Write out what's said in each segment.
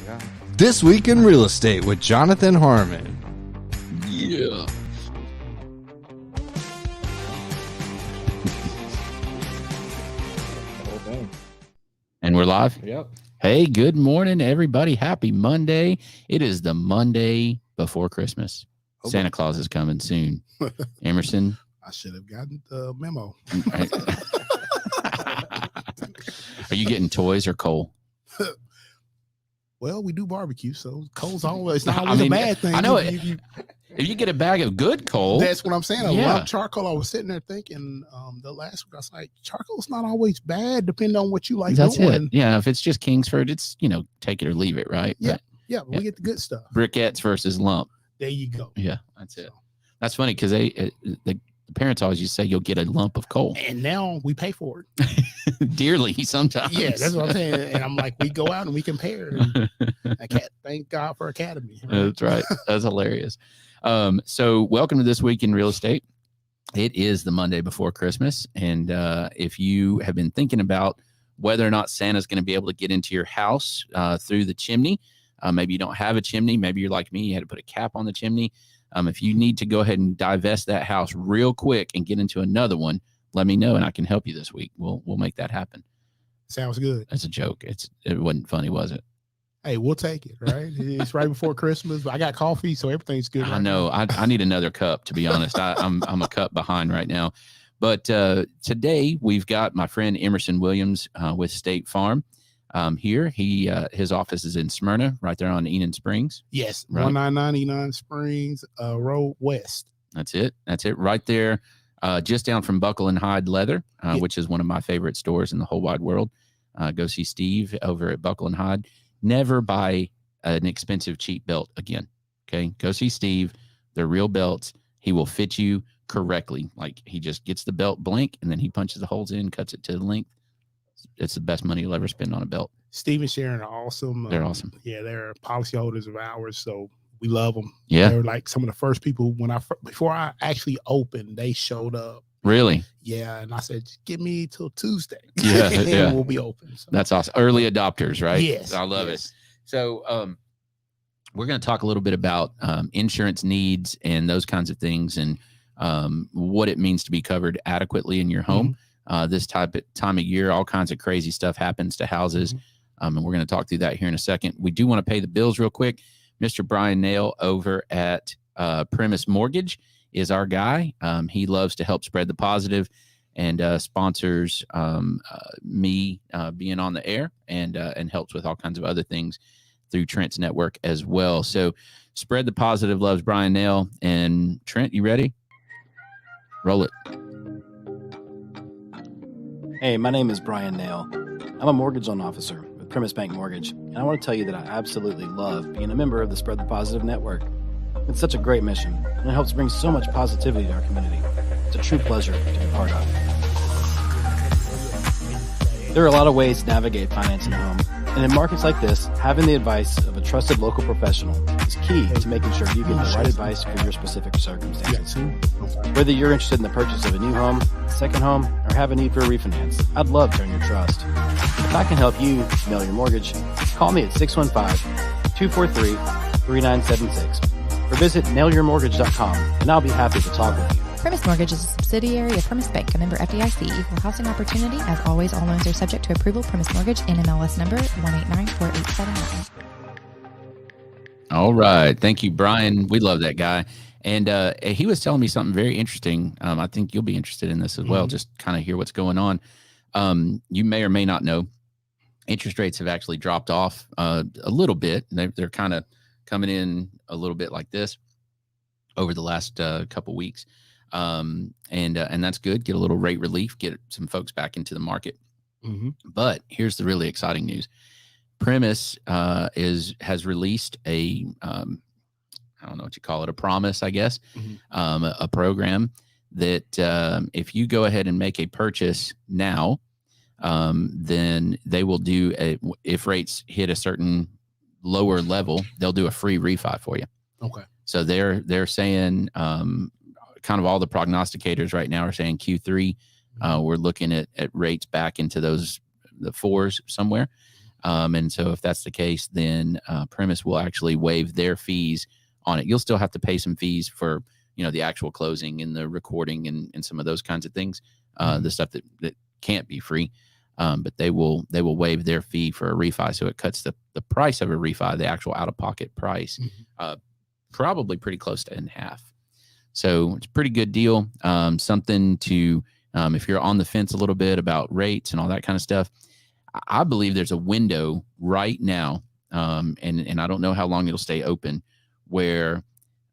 Yeah. This Week in Real Estate with Jonathan Harmon. Yeah. And we're live? Yep. Hey, good morning, everybody. Happy Monday. It is the Monday before Christmas. Santa Claus is coming soon. Emerson. I should have gotten the memo. Are you getting toys or coal? Well, we do barbecue, so coal's always not always a bad thing. I know it. If you get a bag of good coal. That's what I'm saying. I Yeah. love charcoal. I was sitting there thinking the last week, I was like, charcoal's not always bad depending on what you like That's doing. it. Yeah, if it's just Kingsford, it's, take it or leave it, right? Yeah. But Yeah, but we get the good stuff. briquettes versus lump. There you go. Yeah, that's it. That's funny because the parents always used to say you'll get a lump of coal. And now we pay for it. Dearly sometimes. Yeah, that's what I'm saying. And I'm like, we go out and we compare. And thank God for Academy. Right? That's right. That's hilarious. So welcome to This Week in Real Estate. It is the Monday before Christmas. And if you have been thinking about whether or not Santa's going to be able to get into your house through the chimney, maybe you don't have a chimney. Maybe you're like me, you had to put a cap on the chimney. If you need to go ahead and divest that house real quick and get into another one, let me know and I can help you this week. We'll make that happen. Sounds good. That's a joke. It wasn't funny, was it? Hey, we'll take it, right? It's right before Christmas. I got coffee, so everything's good. I know. I need another cup, to be honest. I'm a cup behind right now. But today we've got my friend Emerson Williams with State Farm here. His office is in Smyrna, right there on Enon Springs. Yes, Right. 199 Enon Springs Road West. That's it. Right there, just down from Buckle and Hyde Leather, which is one of my favorite stores in the whole wide world. Go see Steve over at Buckle and Hyde. Never buy an expensive, cheap belt again. Okay. Go see Steve. They're real belts. He will fit you correctly. Like he just gets the belt blank and then he punches the holes in, cuts it to the length. It's the best money you'll ever spend on a belt. Steve and Sharon are awesome. They're awesome. Yeah, they're policyholders of ours, so we love them. Yeah. They're like some of the first people before I actually opened, they showed up. Really? Yeah, and I said, just give me till Tuesday. Yeah, and yeah. we'll be open. So. That's awesome. Early adopters, right? Yes. I love it. So we're going to talk a little bit about insurance needs and those kinds of things and what it means to be covered adequately in your home. This time of year, all kinds of crazy stuff happens to houses. And we're going to talk through that here in a second. We do want to pay the bills real quick. Mr. Bryan Nale over at Primis Mortgage is our guy. He loves to help spread the positive and sponsors me being on the air and helps with all kinds of other things through Trent's network as well. So spread the positive, loves Bryan Nale. And Trent, you ready? Roll it. Hey, my name is Bryan Nale. I'm a mortgage loan officer with Primis Bank Mortgage, and I want to tell you that I absolutely love being a member of the Spread the Positive Network. It's such a great mission, and it helps bring so much positivity to our community. It's a true pleasure to be part of. There are a lot of ways to navigate financing a home, and in markets like this, having the advice of a trusted local professional is key to making sure you get the right advice for your specific circumstances. Whether you're interested in the purchase of a new home, second home, or have a need for a refinance, I'd love to earn your trust. If I can help you nail your mortgage, call me at 615-243-3976 or visit nailyourmortgage.com, and I'll be happy to talk with you. Primis Mortgage is a subsidiary of Primis Bank, a member FDIC, equal housing opportunity. As always, all loans are subject to approval. Primis Mortgage, NMLS number 1894879. All right. Thank you, Bryan. We love that guy. And he was telling me something very interesting. I think you'll be interested in this as well, just kind of hear what's going on. You may or may not know, interest rates have actually dropped off a little bit. They're kind of coming in a little bit like this over the last couple weeks. And that's good. Get a little rate relief, get some folks back into the market. But here's the really exciting news. Primis has released a I don't know what you call it, a promise, I guess, a program that if you go ahead and make a purchase now, then they will do if rates hit a certain lower level, they'll do a free refi for you. Okay. So they're saying kind of all the prognosticators right now are saying Q3, we're looking at rates back into the fours somewhere. And so if that's the case, then Primis will actually waive their fees on it. You'll still have to pay some fees for, the actual closing and the recording and some of those kinds of things, the stuff that can't be free. But they will waive their fee for a refi. So it cuts the price of a refi, the actual out-of-pocket price, probably pretty close to in half. So it's a pretty good deal. Something to, if you're on the fence a little bit about rates and all that kind of stuff, I believe there's a window right now, and I don't know how long it'll stay open, where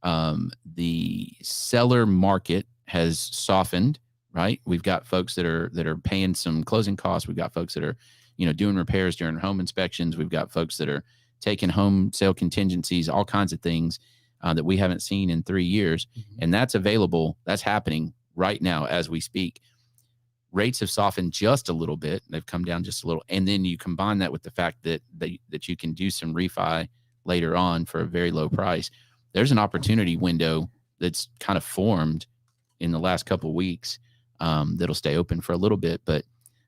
the seller market has softened. Right, we've got folks that are paying some closing costs. We've got folks that are, doing repairs during home inspections. We've got folks that are taking home sale contingencies, all kinds of things that we haven't seen in 3 years, and that's available. That's happening right now as we speak. Rates have softened just a little bit. They've come down just a little. And then you combine that with the fact that you can do some refi later on for a very low price. There's an opportunity window that's kind of formed in the last couple of weeks that'll stay open for a little bit. But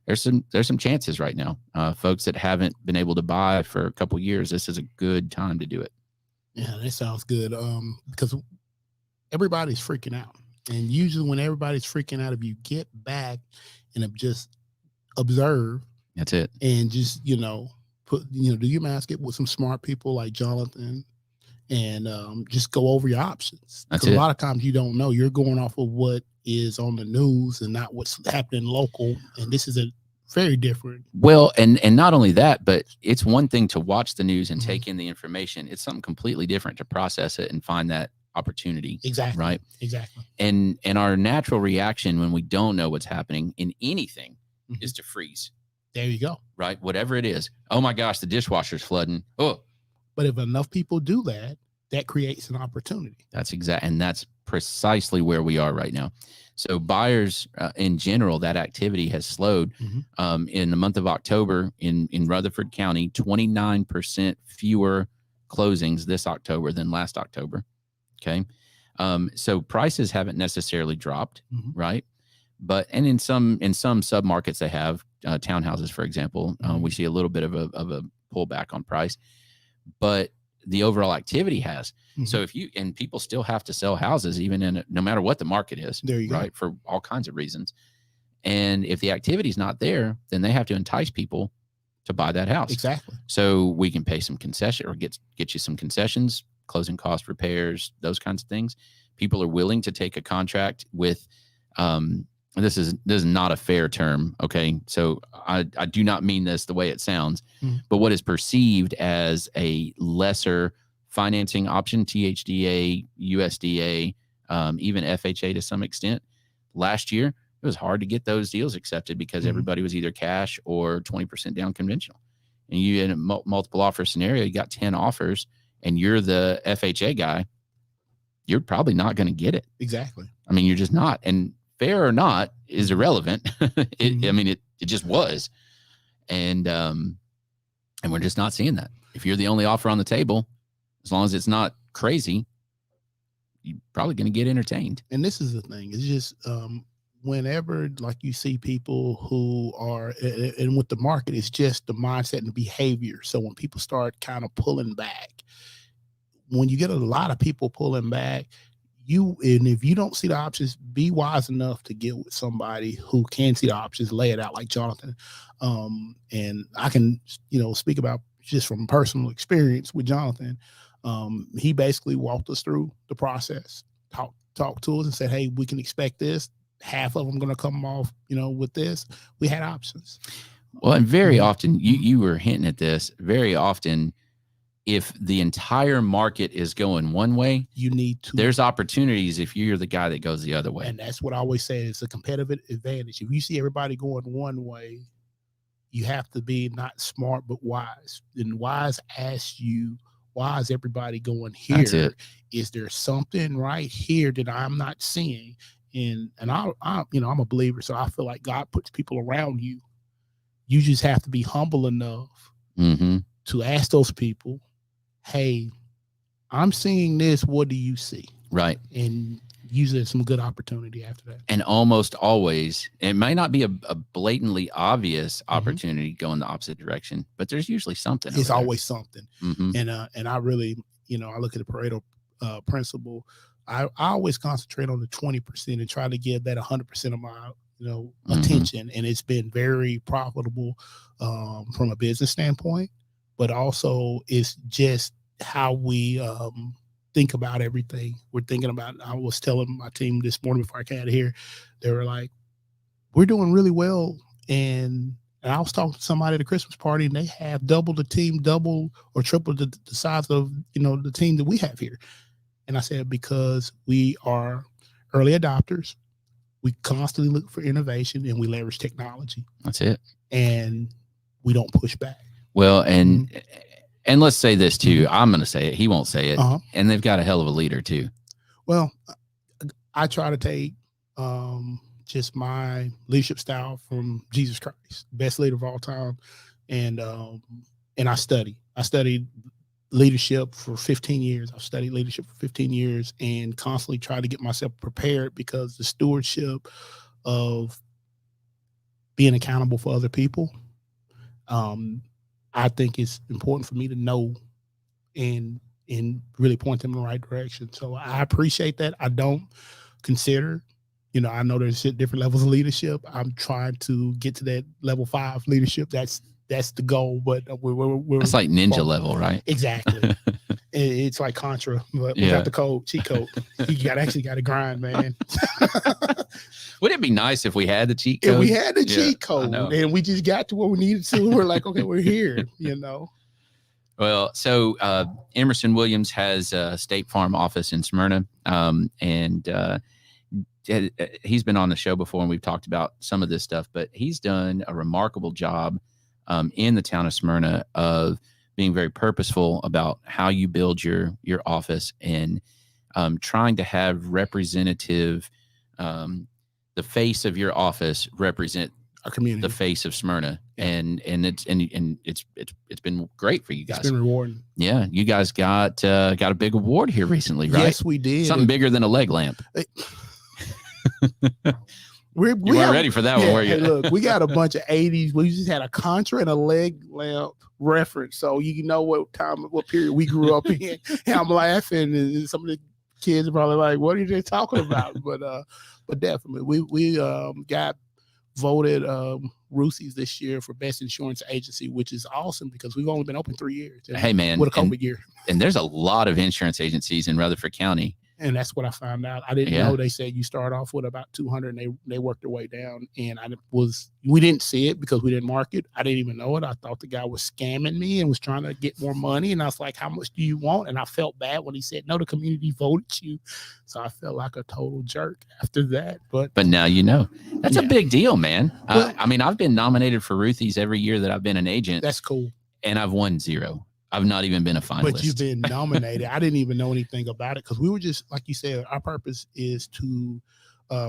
there's some chances right now. Folks that haven't been able to buy for a couple of years, this is a good time to do it. Yeah, that sounds good. Because everybody's freaking out. And usually when everybody's freaking out, if you get back and just observe, that's it. And just, do your mask, get with some smart people like Jonathan, and just go over your options. That's it. A lot of times you don't know. You're going off of what is on the news and not what's happening local. And this is a very different. Well, and not only that, but it's one thing to watch the news and take in the information. It's something completely different to process it and find that opportunity. Exactly. Right. Exactly. And our natural reaction when we don't know what's happening in anything is to freeze. There you go. Right. Whatever it is. Oh my gosh, the dishwasher's flooding. Oh. But if enough people do that, that creates an opportunity. That's exact. And that's precisely where we are right now. So buyers in general, that activity has slowed. In the month of October in Rutherford County, 29% fewer closings this October than last October. Okay. So prices haven't necessarily dropped, right? But, and in some submarkets they have, townhouses, for example, we see a little bit of a pullback on price, but the overall activity has. So and people still have to sell houses, even no matter what the market is, there you right? Go. For all kinds of reasons. And if the activity is not there, then they have to entice people to buy that house. Exactly. So we can pay some concession or get you some concessions, closing cost, repairs, those kinds of things. People are willing to take a contract with, this is not a fair term. Okay. So I do not mean this the way it sounds, but what is perceived as a lesser financing option, THDA, USDA, even FHA to some extent. Last year, it was hard to get those deals accepted because everybody was either cash or 20% down conventional. And you in a multiple offer scenario, you got 10 offers and you're the FHA guy, you're probably not going to get it. Exactly. I mean, you're just not. And fair or not is irrelevant. It just was. And we're just not seeing that. If you're the only offer on the table, as long as it's not crazy, you're probably going to get entertained. And this is the thing. It's just whenever like you see people who are, and with the market, it's just the mindset and the behavior. So when people start kind of pulling back, when you get a lot of people pulling back, and if you don't see the options, be wise enough to get with somebody who can see the options, lay it out like Jonathan. And I can, speak about just from personal experience with Jonathan. He basically walked us through the process, talked to us and said, hey, we can expect this. Half of them going to come off, with this. We had options. Well, and very often, you were hinting at this, very often, if the entire market is going one way, you need to. There's opportunities if you're the guy that goes the other way. And that's what I always say. It's a competitive advantage. If you see everybody going one way, you have to be not smart, but wise. And wise asks you, why is everybody going here? That's it. Is there something right here that I'm not seeing? And I'm a believer. So I feel like God puts people around you. You just have to be humble enough to ask those people, hey, I'm seeing this. What do you see? Right. And usually some good opportunity after that. And almost always, it may not be a blatantly obvious opportunity going the opposite direction, but there's usually something. It's always something. Mm-hmm. And I really, I look at the Pareto principle. I always concentrate on the 20% and try to give that 100% of my, attention. And it's been very profitable from a business standpoint, but also it's just how we think about everything. We're thinking about, I was telling my team this morning before I came out of here, they were like, we're doing really well. And I was talking to somebody at a Christmas party, and they have double the team, double or triple the size of, the team that we have here. And I said, because we are early adopters, we constantly look for innovation, and we leverage technology. That's it. And we don't push back. Well, and let's say this too. I'm going to say it. He won't say it. And they've got a hell of a leader too. Well, I try to take just my leadership style from Jesus Christ, best leader of all time. And I studied leadership for 15 years. I've studied leadership for 15 years and constantly try to get myself prepared, because the stewardship of being accountable for other people, I think it's important for me to know and really point them in the right direction. So I appreciate that. I don't consider, I know there's different levels of leadership. I'm trying to get to that level 5 leadership. That's the goal, but we're it's like ninja level, right? Exactly. It's like Contra, but without the cheat code. You actually got to grind, man. Would it be nice if we had the cheat code? If we had the cheat code, and we just got to where we needed to, we're like, okay, we're here, Well, so Emerson Williams has a State Farm office in Smyrna, and he's been on the show before, and we've talked about some of this stuff, but he's done a remarkable job in the town of Smyrna of being very purposeful about how you build your office, and trying to have representative, the face of your office represent our community, the face of Smyrna, and it's been great for you guys. It's been rewarding. Yeah, you guys got a big award here recently, right? Yes, we did. Something bigger than a leg lamp. We weren't ready for that one, were you? Hey, look, we got a bunch of 80s. We just had a Contra and a leg lamp reference, so you know what period we grew up in. And I'm laughing, and some of the kids are probably like, "What are they talking about?" But definitely, we got voted Roosie's this year for best insurance agency, which is awesome because we've only been open 3 years. Hey, man, with a COVID year. And there's a lot of insurance agencies in Rutherford County. And that's what I found out. I didn't know. They said you start off with about 200 and they worked their way down. And we didn't see it because we didn't market. I didn't even know it. I thought the guy was scamming me and was trying to get more money. And I was like, how much do you want? And I felt bad when he said, no, the community voted you. So I felt like a total jerk after that. But now you know. That's a big deal, man. Well, I've been nominated for Ruthie's every year that I've been an agent. That's cool. And I've won 0. I've not even been a finalist. But you've been nominated. I didn't even know anything about it because we were just, like you said, our purpose is to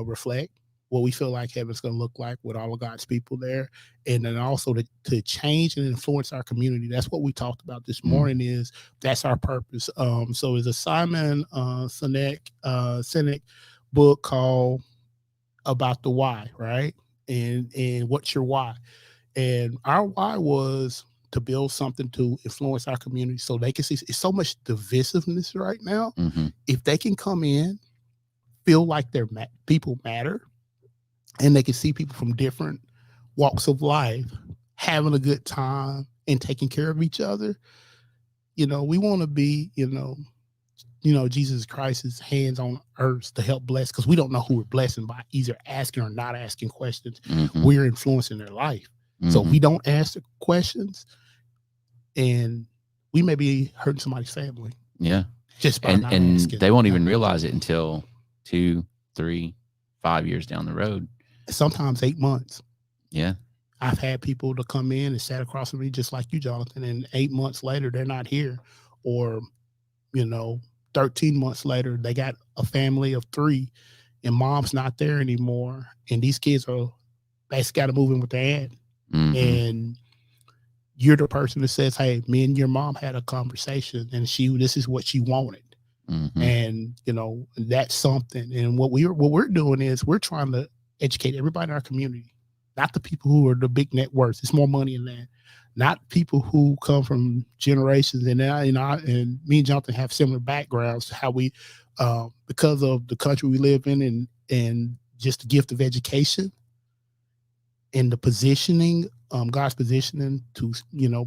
reflect what we feel like heaven's going to look like with all of God's people there. And then also to change and influence our community. That's what we talked about this morning that's our purpose. So it's a Simon Sinek book called About the Why, right? And what's your why? And our why was to build something to influence our community so they can see. It's so much divisiveness right now. Mm-hmm. If they can come in, feel like their people matter, and they can see people from different walks of life having a good time and taking care of each other, we want to be, Jesus Christ's hands on earth to help bless, because we don't know who we're blessing by either asking or not asking questions. Mm-hmm. We're influencing their life. Mm-hmm. So if we don't ask the questions, and we may be hurting somebody's family. Yeah. Just by not and asking. They won't even realize it until 2, 3, 5 years down the road. Sometimes 8 months. Yeah. I've had people to come in and sat across from me just like you, Jonathan, and 8 months later, they're not here. Or, 13 months later, they got a family of 3 and mom's not there anymore. And these kids basically got to move in with their aunt. Mm-hmm. And you're the person that says, hey, me and your mom had a conversation and this is what she wanted. And, that's something. And what we're doing is we're trying to educate everybody in our community, not the people who are the big net worths. It's more money in that. Not people who come from generations. And and me and Jonathan have similar backgrounds to how we, because of the country we live in and just the gift of education and the positioning, God's positioning to,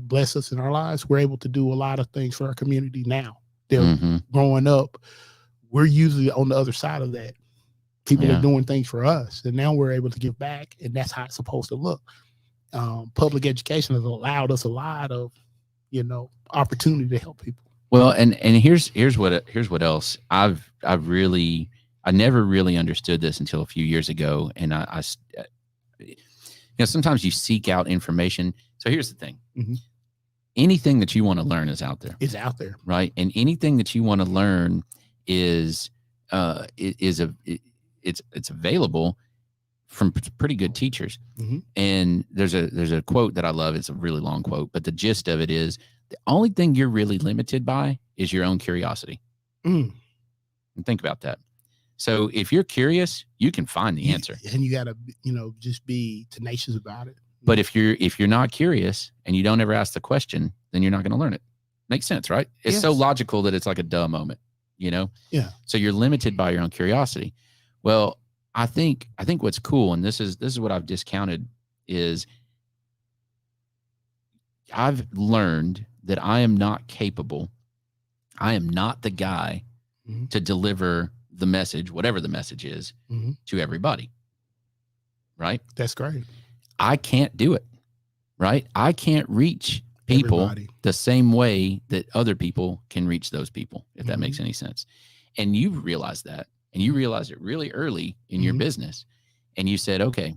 bless us in our lives. We're able to do a lot of things for our community now. They're growing up. We're usually on the other side of that. People are doing things for us, and now we're able to give back, and that's how it's supposed to look. Public education has allowed us a lot of, opportunity to help people. Well, and here's what else I never really understood this until a few years ago, and I sometimes you seek out information. So here's the thing: anything that you want to learn is out there. It's out there, right? And anything that you want to learn is it's available from pretty good teachers. And there's a quote that I love. It's a really long quote, but the gist of it is the only thing you're really limited by is your own curiosity. And think about that. So if you're curious, you can find the answer. And you got to, just be tenacious about it. But if you're not curious and you don't ever ask the question, then you're not going to learn it. Makes sense, right? It's so logical that it's like a duh moment, Yeah. So you're limited by your own curiosity. Well, I think what's cool, and this is what I've discounted, is I've learned that I am not capable. I am not the guy to deliver the message, whatever the message is, to everybody. Right? That's great. I can't do it. Right? I can't reach people the same way that other people can reach those people, if that makes any sense. And you realize that. And you realized it really early in your business. And you said, okay,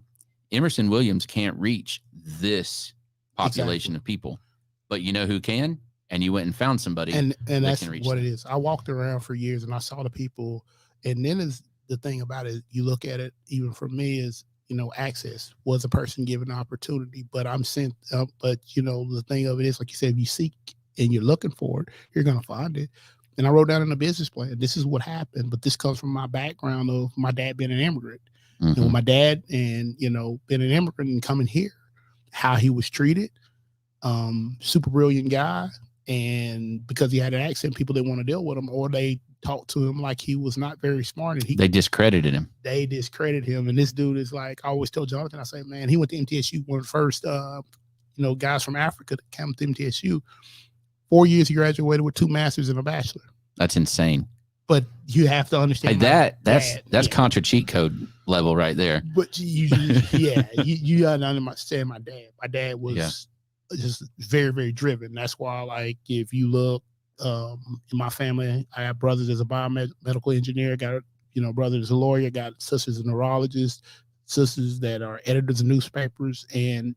Emerson Williams can't reach this population of people, but you know who can? And you went and found somebody. And that's can reach what them. it is. I walked around for years and I saw the people. And then is the thing about it, you look at it, even for me, is, access was a person given an opportunity, but I'm sent up. But, the thing of it is, like you said, if you seek and you're looking for it, you're going to find it. And I wrote down in a business plan, this is what happened, but this comes from my background of my dad being an immigrant. And with my dad and, being an immigrant and coming here, how he was treated, super brilliant guy. And because he had an accent, people didn't want to deal with him, or they talked to him like he was not very smart. And they discredited him. They discredited him. And this dude is like, I always tell Jonathan, I say, man, he went to MTSU, one of the first, guys from Africa that came to MTSU. 4 years he graduated with 2 masters and a bachelor. That's insane. But you have to understand that's contra cheat code level right there. But you gotta understand my dad. My dad was just very, very driven. That's why, like, if you look in my family, I have brothers as a biomedical engineer, got brothers as a lawyer, got sisters as a neurologist, sisters that are editors of newspapers, and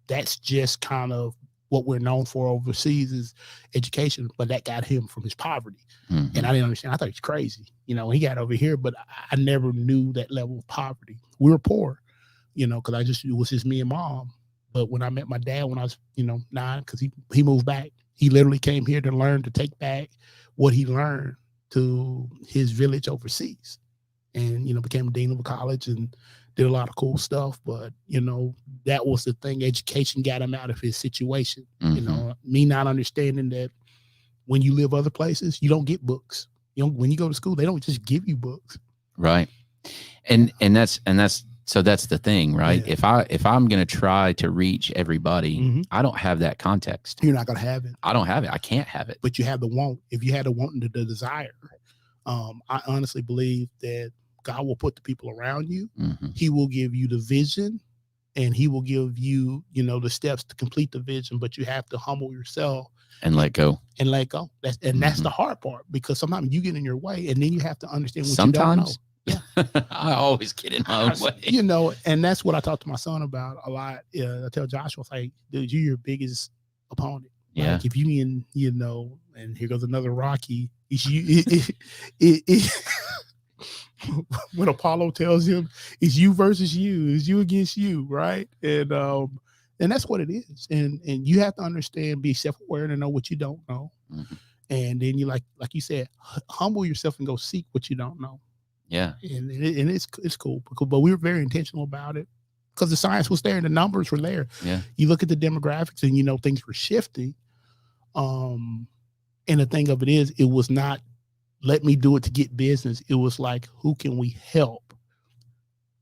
that's just kind of what we're known for overseas is education, but that got him from his poverty. And I didn't understand. I thought he's crazy. he got over here, but I never knew that level of poverty. We were poor, because it was just me and mom. But when I met my dad when I was, 9, because he moved back, he literally came here to learn, to take back what he learned to his village overseas, and, became a dean of a college and did a lot of cool stuff. But, that was the thing. Education got him out of his situation. Me not understanding that when you live other places, you don't get books. When you go to school, they don't just give you books. Right. And that's the thing, right? Yeah. If I'm going to try to reach everybody, I don't have that context. You're not going to have it. I don't have it. I can't have it. But you have the want. If you had the want and the desire, I honestly believe that God will put the people around you. He will give you the vision, and he will give you, the steps to complete the vision, but you have to humble yourself and let go. That's the hard part, because sometimes you get in your way, and then you have to understand what you don't know. Yeah. I always get in my own way. And that's what I talk to my son about a lot. I tell Joshua, like, dude, you're your biggest opponent. Yeah. Like, if you and here goes another Rocky. It's you. When Apollo tells him it's you versus you, it's you against you, right? And that's what it is. And you have to understand, be self-aware, and know what you don't know. And then you like you said, humble yourself and go seek what you don't know. Yeah. And it's cool, but we were very intentional about it because the science was there and the numbers were there. Yeah. You look at the demographics and, you know, things were shifting. And the thing of it is, it was not, let me do it to get business. It was like, who can we help?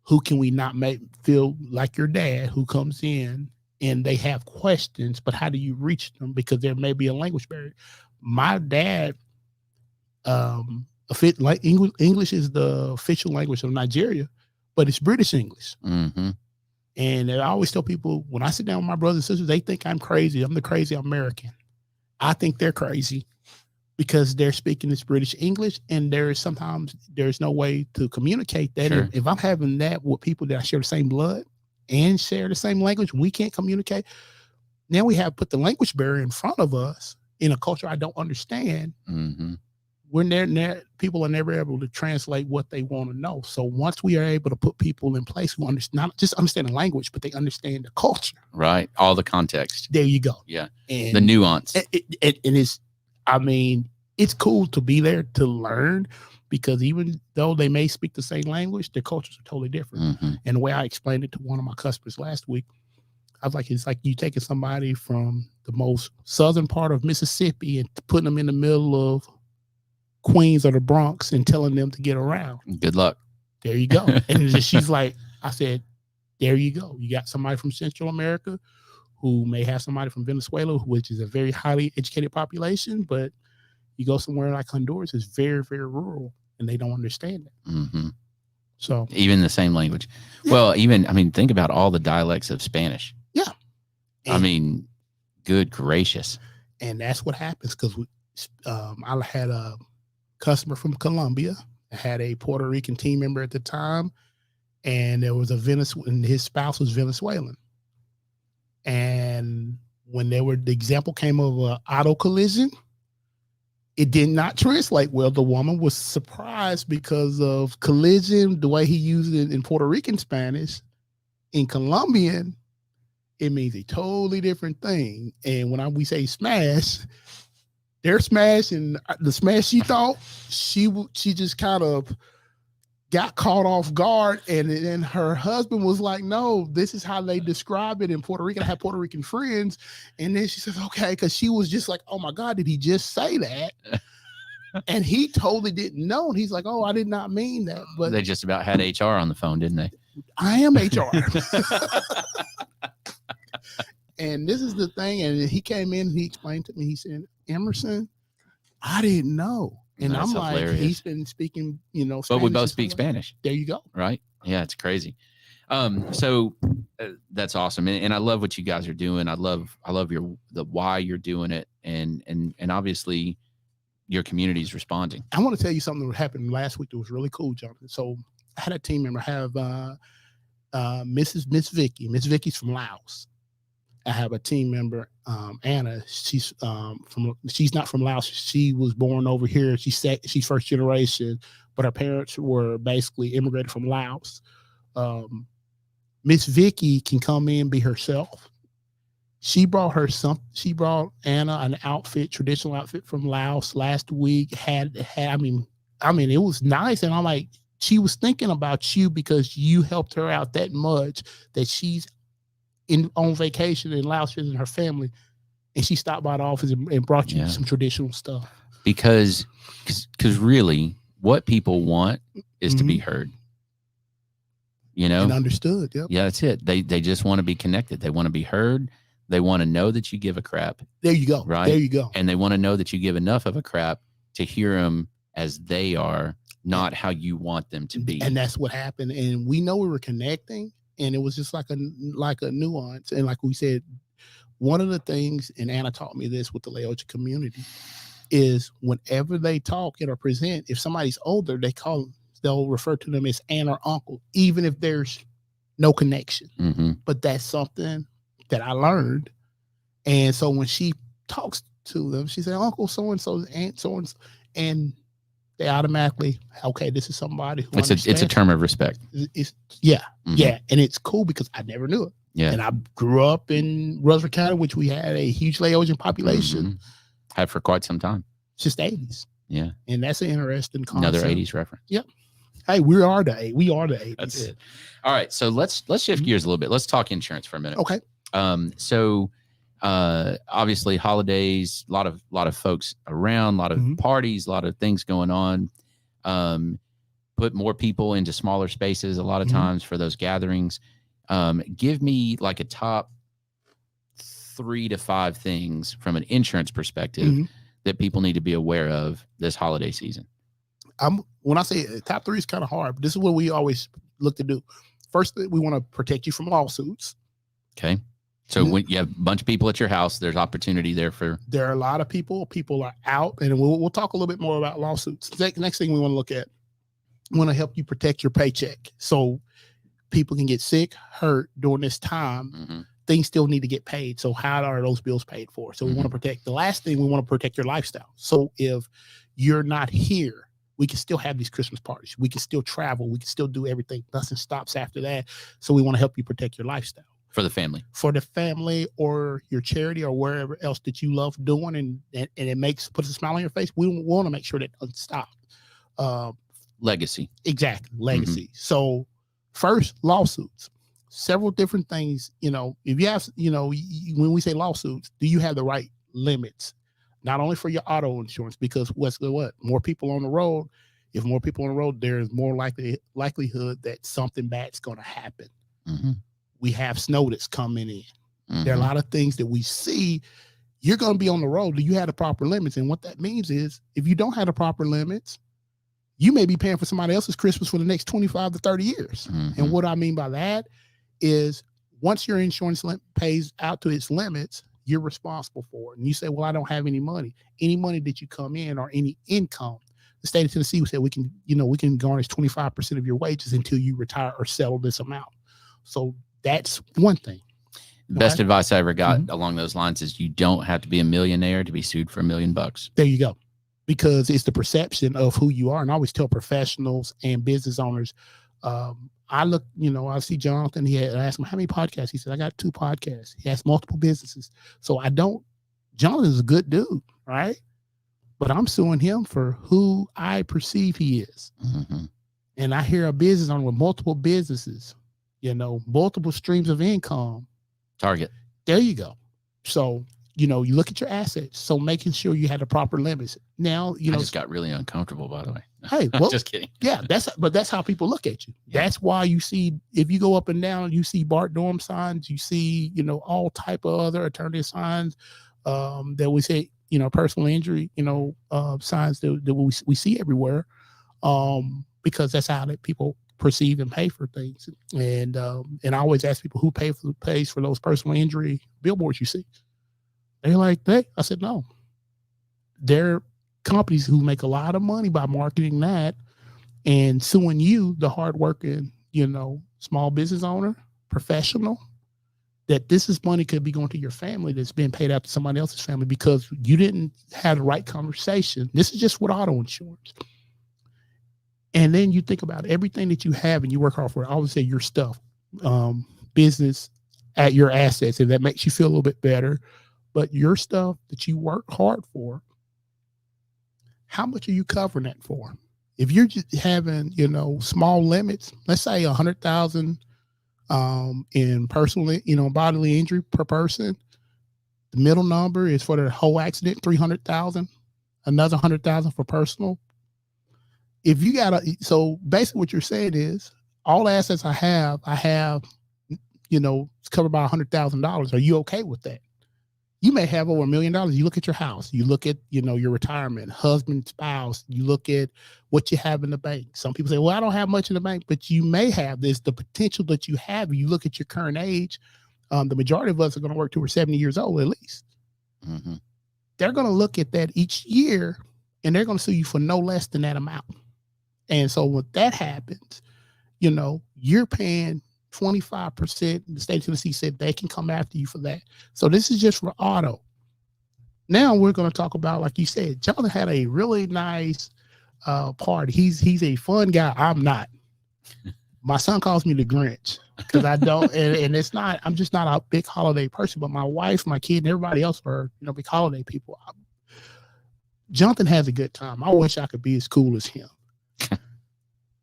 Who can we not make feel like your dad who comes in and they have questions, but how do you reach them? Because there may be a language barrier. My dad, English is the official language of Nigeria, but it's British English. Mm-hmm. And I always tell people, when I sit down with my brothers and sisters, they think I'm crazy. I'm the crazy American. I think they're crazy because they're speaking this British English, and sometimes there's no way to communicate that. Sure. If I'm having that with people that I share the same blood and share the same language, we can't communicate. Now we have put the language barrier in front of us in a culture I don't understand. Mm-hmm. People are never able to translate what they want to know. So once we are able to put people in place who not just understand the language, but they understand the culture. Right. All the context. There you go. Yeah. And the nuance. And it's, I mean, it's cool to be there to learn, because even though they may speak the same language, their cultures are totally different. Mm-hmm. And the way I explained it to one of my customers last week, I was like, it's like you taking somebody from the most southern part of Mississippi and putting them in the middle of Queens or the Bronx and telling them to get around. Good luck. There you go. And she's like, I said, there you go. You got somebody from Central America who may have somebody from Venezuela, which is a very highly educated population, but you go somewhere like Honduras, it's very, very rural, and they don't understand it. Mm-hmm. So even the same language. Yeah. Well, think about all the dialects of Spanish. Yeah. And, Good gracious. And that's what happens, because I had a customer from Colombia. I had a Puerto Rican team member at the time, and there was and his spouse was Venezuelan. And when the example came of an auto collision, it did not translate well. The woman was surprised because of collision, the way he used it in Puerto Rican Spanish. In Colombian, it means a totally different thing. And when we say smash, their smash and the smash she thought, she just kind of got caught off guard. And then her husband was like, no, this is how they describe it in Puerto Rico. I have Puerto Rican friends. And then she says, okay, because she was just like, oh my God, did he just say that? And he totally didn't know. And he's like, oh, I did not mean that. But they just about had HR on the phone, didn't they? I am HR. And this is the thing. And he came in and he explained to me, he said, Emerson, I didn't know. And That's I'm like, hilarious. he's been speaking, Spanish. But we both speak Spanish. There you go. Right? Yeah, it's crazy. So that's awesome. And I love what you guys are doing. I love the why you're doing it. And obviously your community is responding. I want to tell you something that happened last week that was really cool, Jonathan. So I had a team member have Miss Vicky. Miss Vicky's from Laos. I have a team member, Anna. She's not from Laos. She was born over here. She's first generation, but her parents were basically immigrated from Laos. Miss Vicky can come in, be herself. She brought Anna an traditional outfit from Laos last week. I mean, it was nice. And I'm like, she was thinking about you because you helped her out that much that she's on vacation in Laos visiting her family, and she stopped by the office and brought you some traditional stuff. Because really what people want is to be heard. And understood. Yep. Yeah, that's it. They just want to be connected. They want to be heard. They want to know that you give a crap. There you go. Right. There you go. And they want to know that you give enough of a crap to hear them as they are, not how you want them to be. And that's what happened. And we know we were connecting, and it was just like a nuance. And like we said, one of the things, and Anna taught me this with the Laotian community, is whenever they talk or present, if somebody's older, they'll refer to them as aunt or uncle, even if there's no connection. Mm-hmm. But that's something that I learned. And so when she talks to them, she said, Uncle so-and-so's aunt so-and-so, and they automatically, okay, this is somebody who it's a term of respect. Yeah. And it's cool because I never knew it. Yeah. And I grew up in Rutherford County, which we had a huge Laotian population. Mm-hmm. Had for quite some time. just 80s. Yeah. And that's an interesting concept. Another 80s reference. Yep. Hey, we are the 80s. That's it. All right. So let's shift gears a little bit. Let's talk insurance for a minute. Okay. So obviously holidays, a lot of folks around, a lot of parties, a lot of things going on. Put more people into smaller spaces a lot of times for those gatherings. Give me like a top 3 to 5 things from an insurance perspective that people need to be aware of this holiday season. When I say top 3 is kind of hard, but this is what we always look to do. First, we want to protect you from lawsuits. Okay. So when you have a bunch of people at your house, there's opportunity there for. There are a lot of people. People are out, and we'll talk a little bit more about lawsuits. Next thing we want to look at, we want to help you protect your paycheck. So people can get sick, hurt during this time. Things still need to get paid. So how are those bills paid for? So we want to protect. The last thing, we want to protect your lifestyle. So if you're not here, we can still have these Christmas parties. We can still travel. We can still do everything. Nothing stops after that. So we want to help you protect your lifestyle. For the family. For the family or your charity or wherever else that you love doing and it puts a smile on your face. We want to make sure that doesn't stop. Legacy. Exactly. Legacy. So first, lawsuits. Several different things, if you have, when we say lawsuits, do you have the right limits? Not only for your auto insurance, because more people on the road. If more people on the road, there's more likelihood that something bad's going to happen. We have snow that's coming in. There are a lot of things that we see. You're going to be on the road. Do you have the proper limits? And what that means is, if you don't have the proper limits, you may be paying for somebody else's Christmas for the next 25 to 30 years. And what I mean by that is, once your insurance pays out to its limits, you're responsible for it. And you say, well, I don't have any money. Any money that you come in or any income, the state of Tennessee said we can garnish 25% of your wages until you retire or settle this amount. So that's one thing. Best advice I ever got along those lines is you don't have to be a millionaire to be sued for $1 million. There you go. Because it's the perception of who you are. And I always tell professionals and business owners, I see Jonathan, I asked him how many podcasts. He said, I got 2 podcasts. He has multiple businesses. So Jonathan's a good dude, right? But I'm suing him for who I perceive he is. And I hear a business owner with multiple businesses, multiple streams of income. Target. There you go. So, you look at your assets. So making sure you have the proper limits. Now, I just got really uncomfortable, by the way. Hey, well, just kidding. Yeah, that's how people look at you. Yeah. That's why you see, if you go up and down, you see Bart Dorm signs, you see, all type of other attorney signs that we say, personal injury, signs that we see everywhere, because that's how that people perceive and pay for things. And I always ask people who pays for those personal injury billboards you see. They're like, I said, no. They're companies who make a lot of money by marketing that and suing you, the hardworking, small business owner, professional, that money could be going to your family that's being paid out to somebody else's family because you didn't have the right conversation. This is just with auto insurance. And then you think about everything that you have and you work hard for. I always say your stuff, business, at your assets, if that makes you feel a little bit better. But your stuff that you work hard for, how much are you covering that for? If you're just having, small limits, let's say 100,000 in personal, bodily injury per person. The middle number is for the whole accident, 300,000. Another 100,000 for personal. If you so basically what you're saying is all the assets I have, it's covered by $100,000. Are you okay with that? You may have over $1 million. You look at your house, you look at, your retirement, husband, spouse, you look at what you have in the bank. Some people say, well, I don't have much in the bank, but you may have this, the potential that you have. You look at your current age. The majority of us are going to work till we're 70 years old, at least. They're going to look at that each year and they're going to sue you for no less than that amount. And so when that happens, you're paying 25%. The state of Tennessee said they can come after you for that. So this is just for auto. Now we're going to talk about, like you said, Jonathan had a really nice party. He's a fun guy. I'm not. My son calls me the Grinch because I don't, and it's not, I'm just not a big holiday person, but my wife, my kid, and everybody else are, big holiday people. Jonathan has a good time. I wish I could be as cool as him.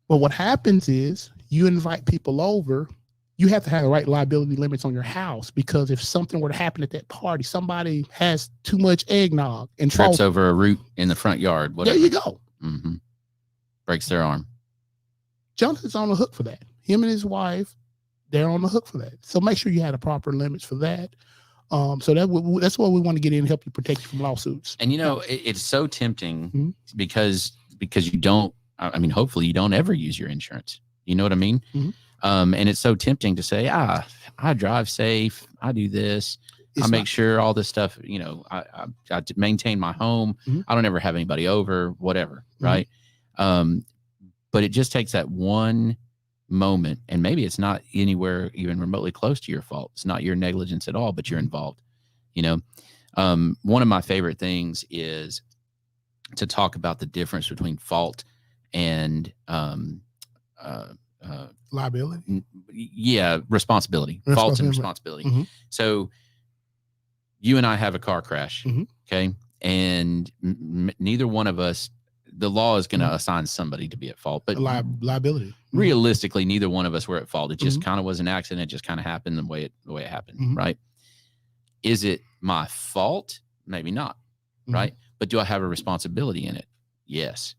But what happens is you invite people over. You have to have the right liability limits on your house, because if something were to happen at that party, somebody has too much eggnog and trips over a root in the front yard. Whatever. There you go. Mm-hmm. Breaks their arm. Jonathan's on the hook for that. Him and his wife, they're on the hook for that. So make sure you have the proper limits for that. So that's what we want to get in and help you protect you from lawsuits. And it's so tempting because you don't. I mean, hopefully you don't ever use your insurance. You know what I mean? Mm-hmm. And it's so tempting to say, I drive safe. I do this. I make sure all this stuff, I maintain my home. Mm-hmm. I don't ever have anybody over, whatever. Right. But it just takes that one moment, and maybe it's not anywhere even remotely close to your fault. It's not your negligence at all, but you're involved. One of my favorite things is to talk about the difference between fault and liability. Responsibility. Fault and responsibility. Mm-hmm. So you and I have a car crash. Mm-hmm. Okay. And neither one of us, the law is going to assign somebody to be at fault, but liability. Realistically, neither one of us were at fault. It just kind of was an accident. It just kind of happened the way it happened. Right. Is it my fault? Maybe not. Right. But do I have a responsibility in it? Yes.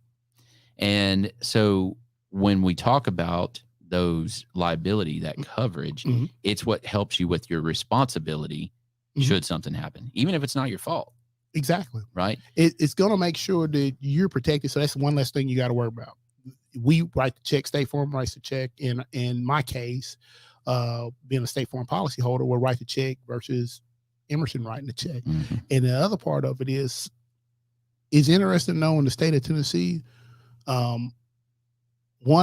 And so when we talk about those liability, that coverage, it's what helps you with your responsibility should something happen, even if it's not your fault. Exactly. Right. It's going to make sure that you're protected. So that's one less thing you got to worry about. We write the check. State Farm writes the check. In my case, being a State Farm policyholder, we'll write the check versus Emerson writing the check. And the other part of it is interesting to know in the state of Tennessee, 1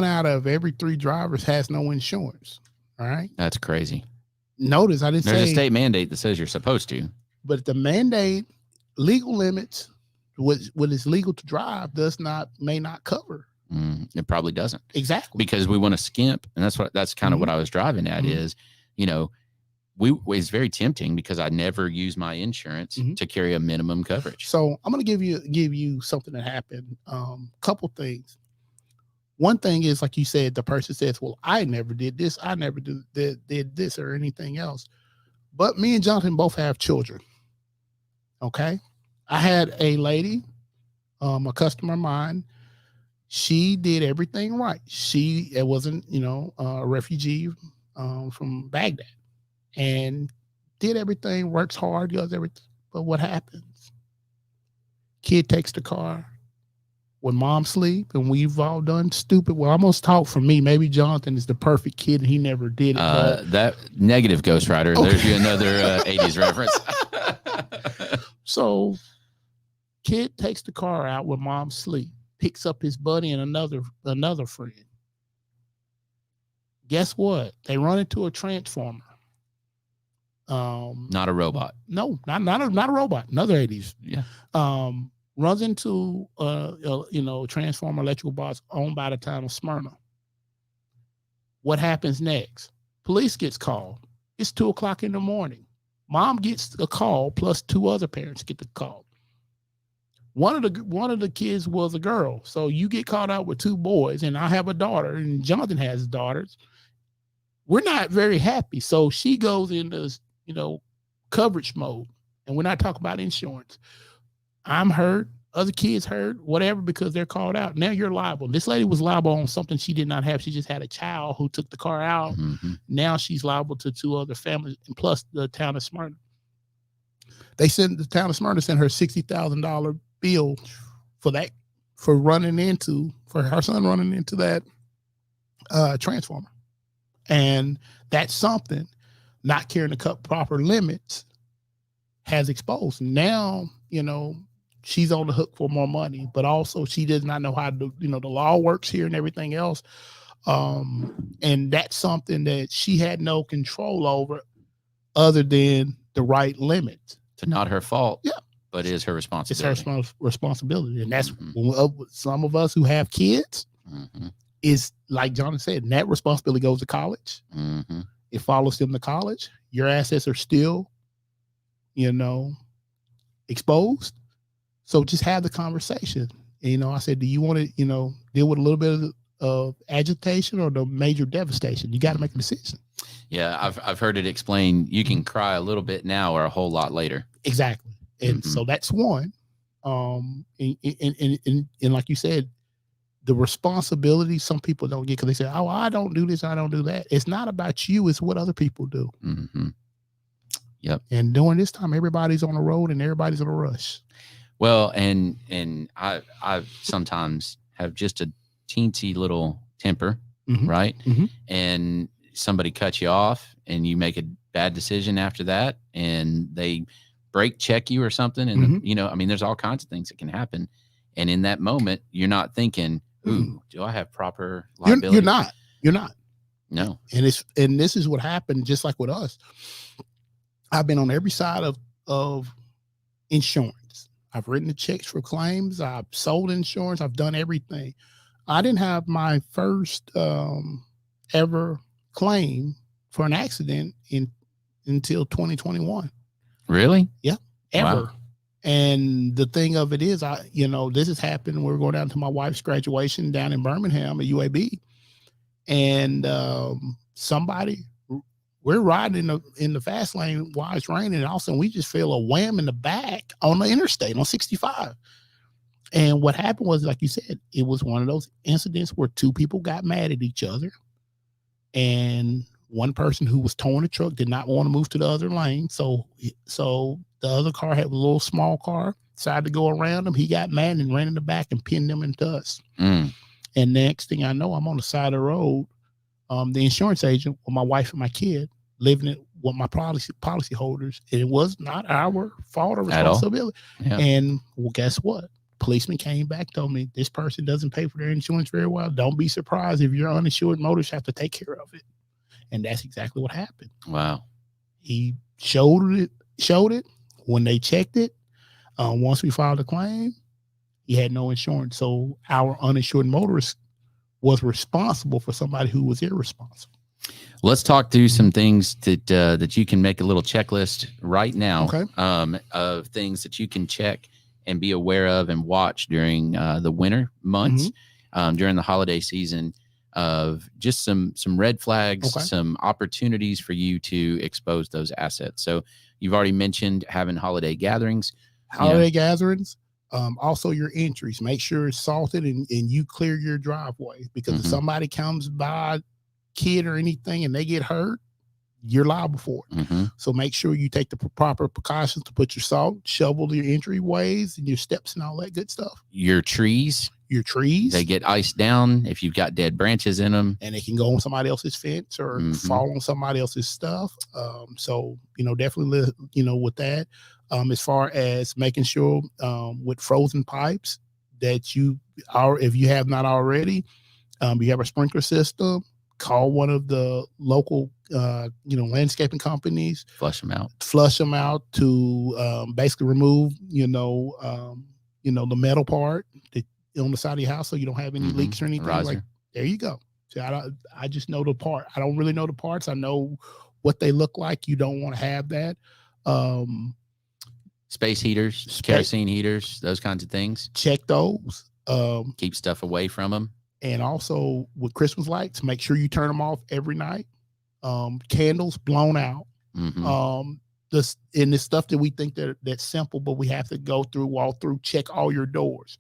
out of every 3 drivers has no insurance. All right. That's crazy. Notice I didn't say there's a state mandate that says you're supposed to, but the mandate, legal limits, what is legal to drive may not cover. It probably doesn't. Exactly. Because we want to skimp. And that's kind of what I was driving at is, it's very tempting because I never use my insurance to carry a minimum coverage. So I'm going to give you something that happened. Couple things. One thing is, like you said, the person says, well, I never did this. I never did this or anything else. But me and Jonathan both have children. Okay. I had a lady, a customer of mine. She did everything right. It wasn't, a refugee from Baghdad, and did everything, works hard, does everything. But what happens? Kid takes the car when mom sleep, and we've all done stupid. Well, almost talk for me. Maybe Jonathan is the perfect kid and he never did it. That negative Ghost Rider. Okay. There's another 80s reference. So kid takes the car out when mom sleep, picks up his buddy and another friend. Guess what? They run into a transformer. Not a robot. No, not a robot. Another 80s. Yeah. Runs into transformer electrical box owned by the town of Smyrna. What happens next? Police gets called. It's 2:00 in the morning. Mom gets a call, plus 2 other parents get the call. One of the kids was a girl, so you get caught out with 2 boys, and I have a daughter, and Jonathan has daughters. We're not very happy, so she goes into coverage mode, and we're not talking about insurance. I'm hurt, other kids hurt, whatever, because they're called out. Now you're liable. This lady was liable on something she did not have. She just had a child who took the car out. Now she's liable to 2 other families, and plus the town of Smyrna. The town of Smyrna sent her $60,000 bill for her son running into that transformer. And that's something not carrying the proper limits has exposed. Now, she's on the hook for more money, but also she does not know how to, the law works here and everything else. And that's something that she had no control over other than the right limits. It's not her fault. Yeah. But it is her responsibility. It's her responsibility. And that's some of us who have kids is, like Jonathan said, and that responsibility goes to college. It follows them to college. Your assets are still, exposed. So just have the conversation. And, I said, do you want to, deal with a little bit of agitation or the major devastation? You got to make a decision. Yeah, I've heard it explained. You can cry a little bit now or a whole lot later. Exactly. And so that's one. And like you said, the responsibility some people don't get because they say, oh, I don't do this, I don't do that. It's not about you, it's what other people do. Mm-hmm. Yep. And during this time, everybody's on the road and everybody's in a rush. Well, and I sometimes have just a teensy little temper, right? Mm-hmm. And somebody cuts you off and you make a bad decision after that and they brake check you or something. And, there's all kinds of things that can happen. And in that moment, you're not thinking, ooh, do I have proper liability? You're not. No. And this is what happened just like with us. I've been on every side of insurance. I've written the checks for claims. I've sold insurance. I've done everything. I didn't have my first ever claim for an accident until 2021. Really? Yeah. Ever. Wow. And the thing of it is, this has happened. We're going down to my wife's graduation down in Birmingham at UAB. And we're riding in the fast lane while it's raining. And all of a sudden we just feel a wham in the back on the interstate on 65. And what happened was, like you said, it was one of those incidents where two people got mad at each other. And one person who was towing the truck did not want to move to the other lane. So the other car had a little small car, decided to go around him. He got mad and ran in the back and pinned them into us. And next thing I know, I'm on the side of the road. The insurance agent with my wife and my kid living it with my policy holders. And it was not our fault or responsibility. Yeah. And well, guess what? Policeman came back, told me this person doesn't pay for their insurance very well. Don't be surprised if your uninsured motorists have to take care of it. And that's exactly what happened. Wow. He showed it when they checked it. Once we filed a claim, he had no insurance. So our uninsured motorist was responsible for somebody who was irresponsible. Let's talk through some things that you can make a little checklist right now. Okay. Of things that you can check and be aware of and watch during the winter months, during the holiday season, of just some red flags, some opportunities for you to expose those assets. So you've already mentioned having holiday gatherings. Gatherings. Also your entries, make sure it's salted and you clear your driveway, because if somebody comes by, kid or anything, and they get hurt, you're liable for it. So make sure you take the proper precautions to put your salt, shovel your entryways and your steps and all that good stuff. Your trees, they get iced down if you've got dead branches in them, and they can go on somebody else's fence or fall on somebody else's stuff. So definitely with that. As far as making sure with frozen pipes that if you have not already, you have a sprinkler system, call one of the local landscaping companies, flush them out to basically remove the metal part on the side of your house, so you don't have any leaks or anything. Like, there you go. So I just know the part. I don't really know the parts. I know what they look like. You don't want to have that. Space heaters, kerosene heaters, those kinds of things. Check those. Keep stuff away from them. And also with Christmas lights, make sure you turn them off every night. Candles blown out. This stuff that we think that's simple, but we have to walk through, check all your doors.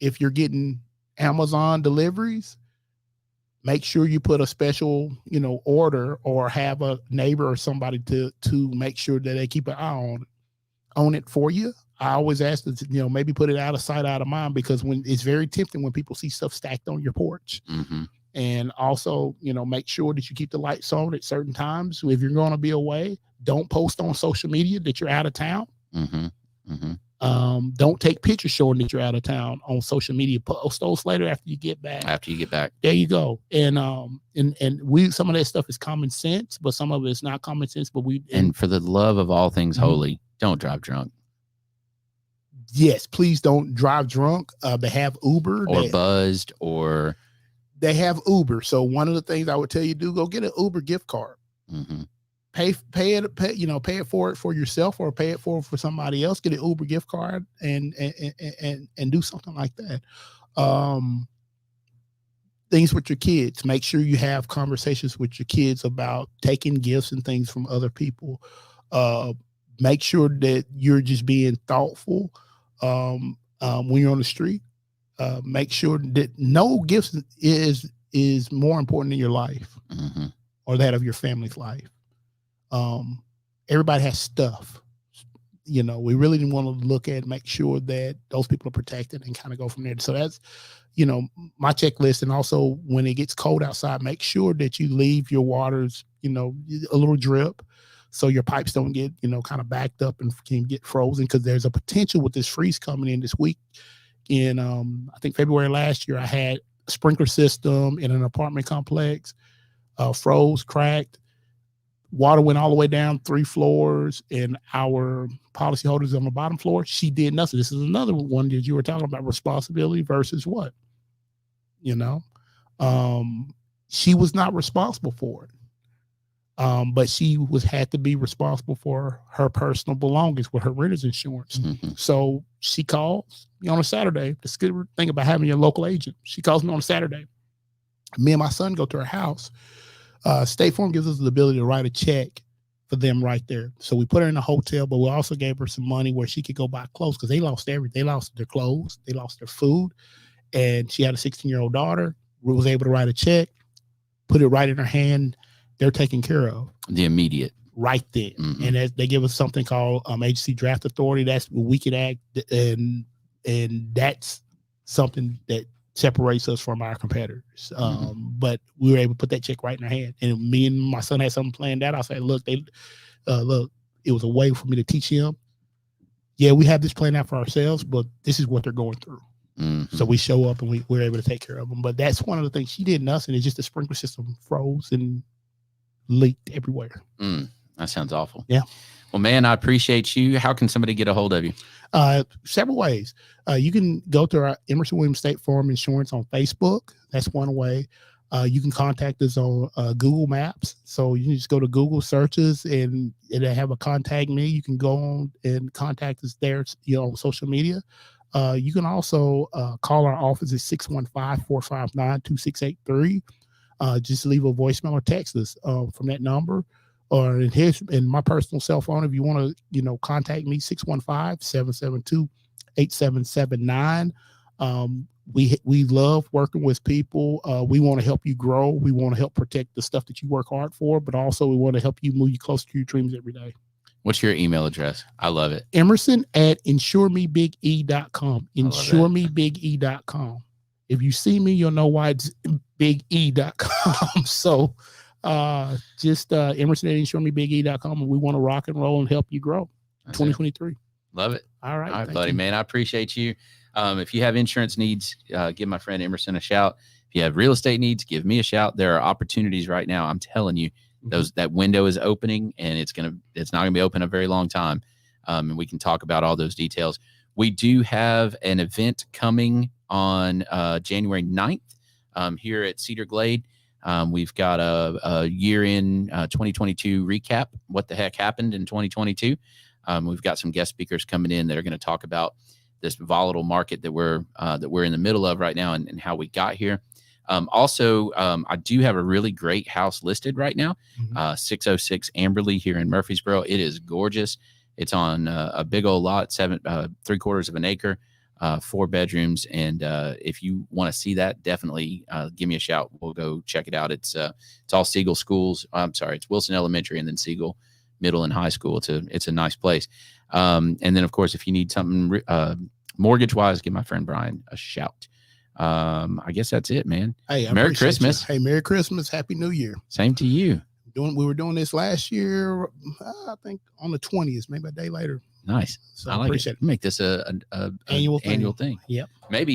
If you're getting Amazon deliveries, make sure you put a special, order, or have a neighbor or somebody to make sure that they keep an eye on it for you. I always ask to, maybe put it out of sight, out of mind, because it's very tempting when people see stuff stacked on your porch. And also, make sure that you keep the lights on at certain times. If you're going to be away, don't post on social media that you're out of town. Don't take pictures showing that you're out of town on social media. Post those later after you get back. There you go. And some of that stuff is common sense, but some of it is not common sense. But and for the love of all things holy, don't drive drunk. Yes, please don't drive drunk. They have Uber or buzzed, or they have Uber. So one of the things I would tell you, go get an Uber gift card. pay it for yourself, or pay it for somebody else. Get an Uber gift card and do something like that. Things with your kids. Make sure you have conversations with your kids about taking gifts and things from other people. Make sure that you're just being thoughtful when you're on the street. Make sure that no gifts is more important in your life or that of your family's life. Everybody has stuff. We really didn't want to look at, make sure that those people are protected and kind of go from there. So that's, my checklist. And also when it gets cold outside, make sure that you leave your waters, a little drip, so your pipes don't get, kind of backed up and can get frozen, because there's a potential with this freeze coming in this week. In, I think February last year, I had a sprinkler system in an apartment complex, froze, cracked. Water went all the way down 3 floors, and our policyholders on the bottom floor, she did nothing. This is another one that you were talking about, responsibility versus what? She was not responsible for it. But she had to be responsible for her personal belongings with her renter's insurance. So she calls me on a Saturday. That's the good thing about having your local agent. She calls me on a Saturday. Me and my son go to her house. State Farm gives us the ability to write a check for them right there. So we put her in a hotel, but we also gave her some money where she could go buy clothes, because they lost everything. They lost their clothes, they lost their food, and she had a 16-year-old daughter. We was able to write a check, put it right in her hand. They're taken care of. The immediate. Right then. And they give us something called agency draft authority. That's where we can act, and that's something that separates us from our competitors. But we were able to put that check right in our hand. And me and my son had something planned out. I said, look, it was a way for me to teach him. Yeah, we have this planned out for ourselves, but this is what they're going through. So we show up and we're able to take care of them. But that's one of the things. She did nothing. It's just the sprinkler system froze and leaked everywhere. That sounds awful. Yeah. Well, man, I appreciate you. How can somebody get a hold of you? Several ways. You can go to our Emerson Williams State Farm Insurance on Facebook. That's one way. You can contact us on Google Maps. So you can just go to Google searches and it'll have a contact me. You can go on and contact us there, on social media. You can also call our office at 615-459-2683. Just leave a voicemail or text us from that number, or in my personal cell phone. If you want to, contact me, 615-772-8779. We love working with people. We want to help you grow. We want to help protect the stuff that you work hard for, but also we want to help you move you closer to your dreams every day. What's your email address? I love it. Emerson@insuremebige.com. Insuremebige.com. If you see me, you'll know why it's bige.com. So just Emerson@insuremebige.com. And we want to rock and roll and help you grow. That's 2023. Love it. All right, buddy, man. I appreciate you. If you have insurance needs, give my friend Emerson a shout. If you have real estate needs, give me a shout. There are opportunities right now. I'm telling you, that window is opening, and it's not gonna be open a very long time. And we can talk about all those details. We do have an event coming on January 9th here at Cedar Glade. We've got a year-end 2022 recap. What the heck happened in 2022? We've got some guest speakers coming in that are going to talk about this volatile market that we're in the middle of right now, and how we got here. Also, I do have a really great house listed right now, 606 Amberley here in Murfreesboro. It is gorgeous. It's on a big old lot, 3/4 of an acre, 4 bedrooms. And if you want to see that, definitely give me a shout. We'll go check it out. It's all Siegel schools. I'm sorry, it's Wilson Elementary and then Siegel Middle and High School. It's a nice place. And then, of course, if you need something mortgage wise, give my friend Bryan a shout. I guess that's it, man. Hey, Merry Christmas. Hey, Merry Christmas. Happy New Year. Same to you. We were doing this last year, I think on the 20th, maybe a day later. Nice. So I like appreciate it. Make this a annual thing. Yep. Maybe